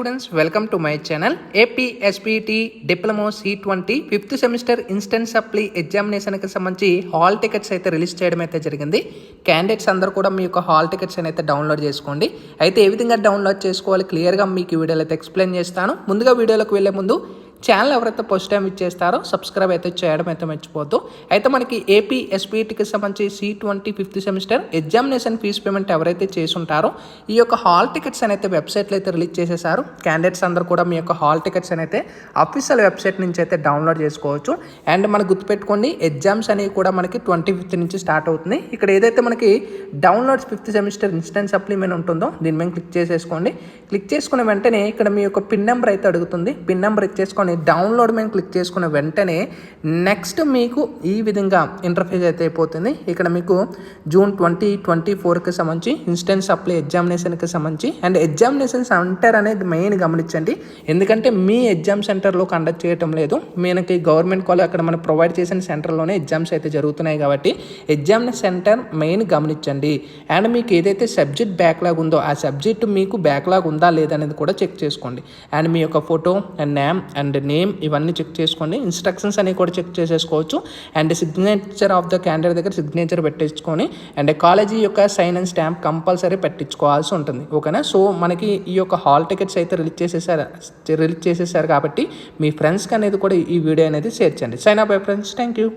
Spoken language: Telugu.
Students welcome to my channel. APSPT diploma C20 fifth semester instant supply ఎగ్జామినేషన్కి సంబంధించి హాల్ టికెట్స్ అయితే రిలీజ్ చేయడం అయితే జరిగింది. క్యాండిడేట్స్ అందరూ కూడా మీ యొక్క హాల్ టికెట్స్ అయితే డౌన్లోడ్ చేసుకోండి. అయితే ఏ విధంగా డౌన్లోడ్ చేసుకోవాలి క్లియర్గా మీకు ఈ వీడియోలో అయితే ఎక్స్ప్లెయిన్ చేస్తాను. ముందుగా వీడియోలోకి వెళ్ళే ముందు ఛానల్ ఎవరైతే ఫస్ట్ టైం ఇచ్చేస్తారో సబ్స్క్రైబ్ అయితే చేయడం అయితే మర్చిపోద్దు. అయితే మనకి ఏపీఎస్పీటీకి సంబంధించి C20 fifth semester examination fee payment ఎవరైతే చేసుంటారో ఈ యొక్క హాల్ టికెట్స్ అయితే వెబ్సైట్లో అయితే రిలీజ్ చేసేసారు. క్యాండిడేట్స్ అందరూ కూడా మీ యొక్క హాల్ టికెట్స్ అయితే అఫీషియల్ వెబ్సైట్ నుంచి అయితే డౌన్లోడ్ చేసుకోవచ్చు. అండ్ మనకు గుర్తుపెట్టుకోండి, ఎగ్జామ్స్ అనేవి కూడా మనకి 25th నుంచి స్టార్ట్ అవుతుంది. ఇక్కడ ఏదైతే మనకి downloads fifth semester instant supplement ఉంటుందో దీని మీద క్లిక్ చేసేసుకోండి. క్లిక్ చేసుకున్న వెంటనే ఇక్కడ మీ యొక్క పిన్ నెంబర్ అయితే అడుగుతుంది. పిన్ నెంబర్ ఇచ్చేసుకొని డౌన్లోడ్ మేము క్లిక్ చేసుకున్న వెంటనే నెక్స్ట్ మీకు ఈ విధంగా ఇంటర్ఫేస్ అయితే అయిపోతుంది. ఇక్కడ మీకు June 2024కి సంబంధించి ఇన్స్టెంట్ సప్లై ఎగ్జామినేషన్కి సంబంధించి అండ్ ఎగ్జామినేషన్ సెంటర్ అనేది మెయిన్ గమనించండి. ఎందుకంటే మీ ఎగ్జామ్ సెంటర్లో కండక్ట్ చేయటం లేదు, మనకి గవర్నమెంట్ కాలేజ్ అక్కడ మనం ప్రొవైడ్ చేసిన సెంటర్లోనే ఎగ్జామ్స్ అయితే జరుగుతున్నాయి కాబట్టి ఎగ్జామినేషన్ సెంటర్ మెయిన్ గమనించండి. అండ్ మీకు ఏదైతే సబ్జెక్ట్ బ్యాక్లాగ్ ఉందో ఆ సబ్జెక్ట్ మీకు బ్యాక్లాగ్ ఉందా లేదనేది కూడా చెక్ చేసుకోండి. అండ్ మీ యొక్క ఫోటో అండ్ నేమ్ ఇవన్నీ చెక్ చేసుకోండి. ఇన్స్ట్రక్షన్స్ అనేవి కూడా చెక్ చేసేసుకోవచ్చు. And signature of the candidate దగ్గర సిగ్నేచర్ పెట్టించుకొని అండ్ కాలేజీ యొక్క సైన్ అండ్ స్టాంప్ కంపల్సరీ పెట్టించుకోవాల్సి ఉంటుంది. ఓకేనా? సో మనకి ఈ యొక్క హాల్ టికెట్స్ అయితే రిలీజ్ చేసేసారు కాబట్టి మీ ఫ్రెండ్స్కి అనేది కూడా ఈ వీడియో అనేది షేర్ చేయండి. Sign up bye friends. Thank you.